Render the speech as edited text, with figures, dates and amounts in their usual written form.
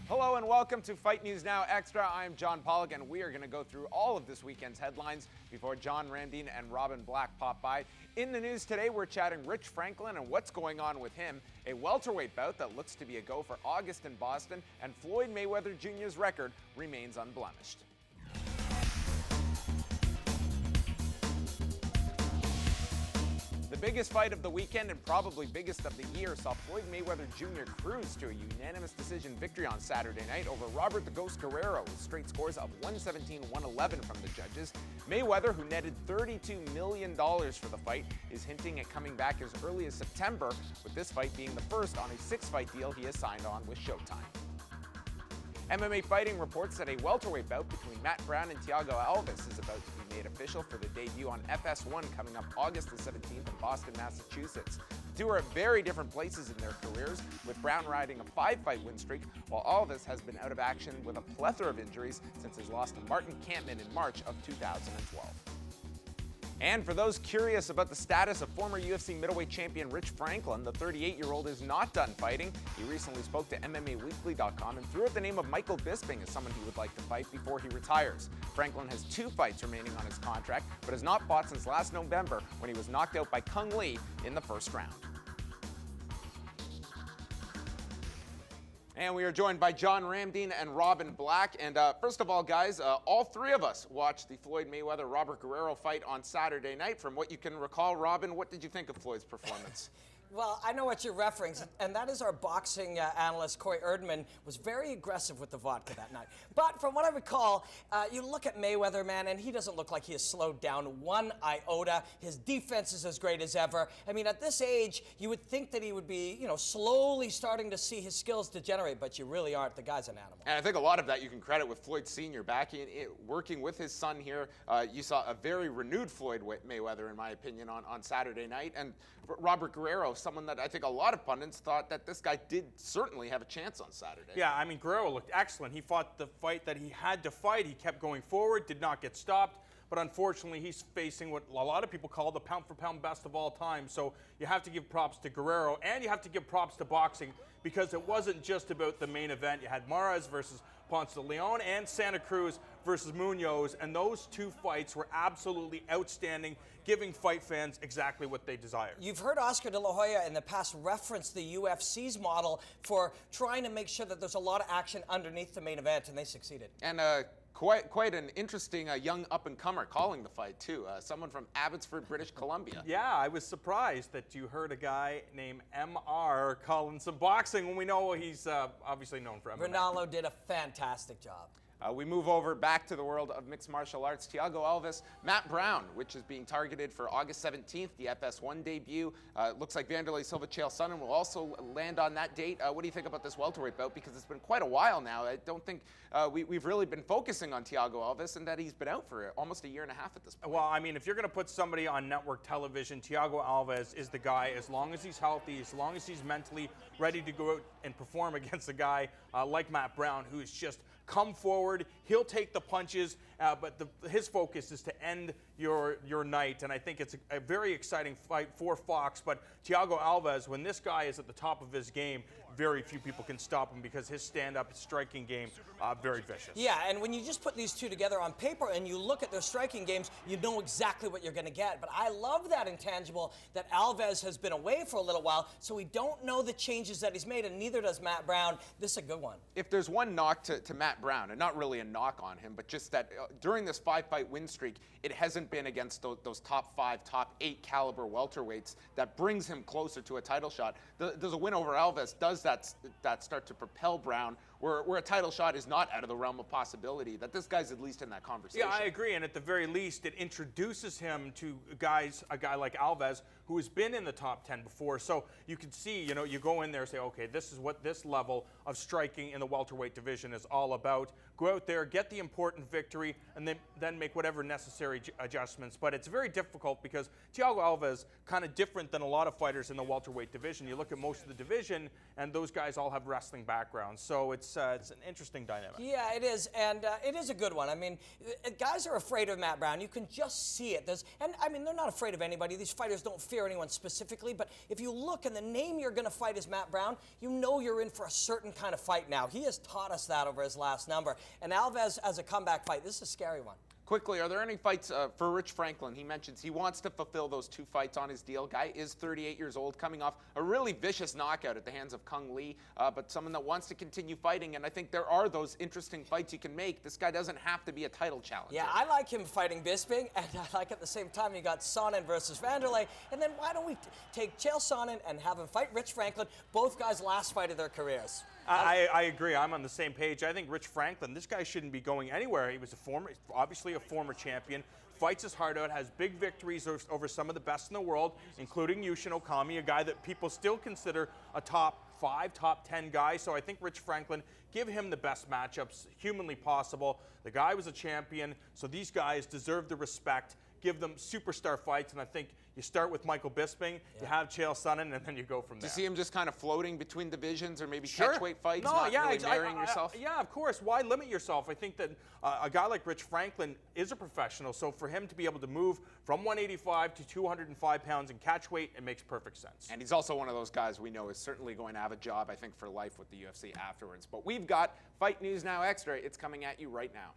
Hello and welcome to Fight News Now Extra. I'm John Pollock and we are going to go through all of this weekend's headlines before John Ramdine and Robin Black pop by. In the news today, we're chatting Rich Franklin and what's going on with him, a welterweight bout that looks to be a go for August in Boston, and Floyd Mayweather Jr.'s record remains unblemished. The biggest fight of the weekend and probably biggest of the year saw Floyd Mayweather Jr. cruise to a unanimous decision victory on Saturday night over Robert the Ghost Guerrero with straight scores of 117-111 from the judges. Mayweather, who netted $32 million for the fight, is hinting at coming back as early as September, with this fight being the first on a 6-fight deal he has signed on with Showtime. MMA Fighting reports that a welterweight bout between Matt Brown and Thiago Alves is about to be made official for the debut on FS1 coming up August the 17th in Boston, Massachusetts. The two are at very different places in their careers, with Brown riding a 5-fight win streak, while Alves has been out of action with a plethora of injuries since his loss to Martin Kampmann in March of 2012. And for those curious about the status of former UFC middleweight champion Rich Franklin, the 38-year-old is not done fighting. He recently spoke to MMAweekly.com and threw out the name of Michael Bisping as someone he would like to fight before he retires. Franklin has 2 fights remaining on his contract, but has not fought since last November when he was knocked out by Kung Lee in the first round. And we are joined by John Ramdine and Robin Black. And first of all, guys, all three of us watched the Floyd Mayweather-Robert Guerrero fight on Saturday night. From what you can recall, Robin, what did you think of Floyd's performance? Well, I know what you're referencing, and that is our boxing analyst, Corey Erdman, was very aggressive with the vodka that night. But from what I recall, you look at Mayweather, man, and he doesn't look like he has slowed down one iota. His defense is as great as ever. I mean, at this age, you would think that he would be, slowly starting to see his skills degenerate, but you really aren't. The guy's an animal. And I think a lot of that you can credit with Floyd Sr. back working with his son here. You saw a very renewed Floyd Mayweather, in my opinion, on Saturday night. And Robert Guerrero, someone that I think a lot of pundits thought that this guy did certainly have a chance on Saturday. Yeah, I mean, Guerrero looked excellent. He fought the fight that he had to fight. He kept going forward, did not get stopped. But unfortunately, he's facing what a lot of people call the pound-for-pound best of all time. So you have to give props to Guerrero, and you have to give props to boxing, because it wasn't just about the main event. You had Mares versus Ponce de Leon and Santa Cruz versus Munoz, and those 2 fights were absolutely outstanding, giving fight fans exactly what they desire. You've heard Oscar de la Hoya in the past reference the UFC's model for trying to make sure that there's a lot of action underneath the main event, and they succeeded. And quite an interesting young up-and-comer calling the fight, too. Someone from Abbotsford, British Columbia. Yeah, I was surprised that you heard a guy named MR calling some boxing when we know he's obviously known for MMA. Ronaldo did a fantastic job. We move over back to the world of mixed martial arts. Thiago Alves, Matt Brown, which is being targeted for August 17th, the FS1 debut. Looks like Vanderlei Silva Chael Sonnen will also land on that date. What do you think about this welterweight bout? Because it's been quite a while now. I don't think we've really been focusing on Thiago Alves, and that he's been out for almost a year and a half at this point. Well, I mean, if you're going to put somebody on network television, Thiago Alves is the guy. As long as he's healthy, as long as he's mentally ready to go out and perform against a guy like Matt Brown, who's just come forward, he'll take the punches, but his focus is to end your night, and I think it's a very exciting fight for Fox. But Thiago Alves, when this guy is at the top of his game, very few people can stop him because his stand-up striking game, very vicious. Yeah, and when you just put these two together on paper and you look at their striking games, you know exactly what you're going to get. But I love that intangible that Alves has been away for a little while, so we don't know the changes that he's made, and neither does Matt Brown. This is a good one. If there's one knock to Matt Brown, and not really a knock on him, but just that during this 5-fight win streak, it hasn't been against those top 5, top 8 caliber welterweights that brings him closer to a title shot. Does a win over Alves, does that start to propel Brown where a title shot is not out of the realm of possibility, that this guy's at least in that conversation? Yeah, I agree, and at the very least, it introduces him to a guy like Alves, who has been in the top 10 before. So you can see, you go in there and say, okay, this is what this level of striking in the welterweight division is all about. Go out there, get the important victory, and then make whatever necessary adjustments. But it's very difficult because Thiago Alves, kind of different than a lot of fighters in the welterweight division. You look at most of the division, and those guys all have wrestling backgrounds. So it's it's an interesting dynamic. Yeah, it is, and it is a good one. I mean, guys are afraid of Matt Brown. You can just see it. I mean, they're not afraid of anybody. These fighters don't fear anyone specifically, but if you look and the name you're going to fight is Matt Brown, you know you're in for a certain kind of fight now. He has taught us that over his last number. And Alves as a comeback fight, this is a scary one. Quickly, are there any fights for Rich Franklin? He mentions he wants to fulfill those 2 fights on his deal. Guy is 38 years old, coming off a really vicious knockout at the hands of Kung Lee, but someone that wants to continue fighting, and I think there are those interesting fights you can make. This guy doesn't have to be a title challenger. Yeah, I like him fighting Bisping, and I like at the same time you got Sonnen versus Vanderlei, and then why don't we take Chael Sonnen and have him fight Rich Franklin, both guys' last fight of their careers. I agree. I'm on the same page. I think Rich Franklin, this guy shouldn't be going anywhere. He was obviously a former champion, fights his heart out, has big victories over some of the best in the world, including Yushin Okami, a guy that people still consider a top 5, top 10 guy. So I think Rich Franklin, give him the best matchups humanly possible. The guy was a champion, so these guys deserve the respect. Give them superstar fights, and I think you start with Michael Bisping, you have Chael Sonnen, and then you go from there. Do you see him just kind of floating between divisions, or maybe catchweight fights, no, not yeah, really marrying yourself? Yeah, of course. Why limit yourself? I think that a guy like Rich Franklin is a professional, so for him to be able to move from 185 to 205 pounds in catchweight, it makes perfect sense. And he's also one of those guys we know is certainly going to have a job, I think, for life with the UFC afterwards. But we've got Fight News Now Extra. It's coming at you right now.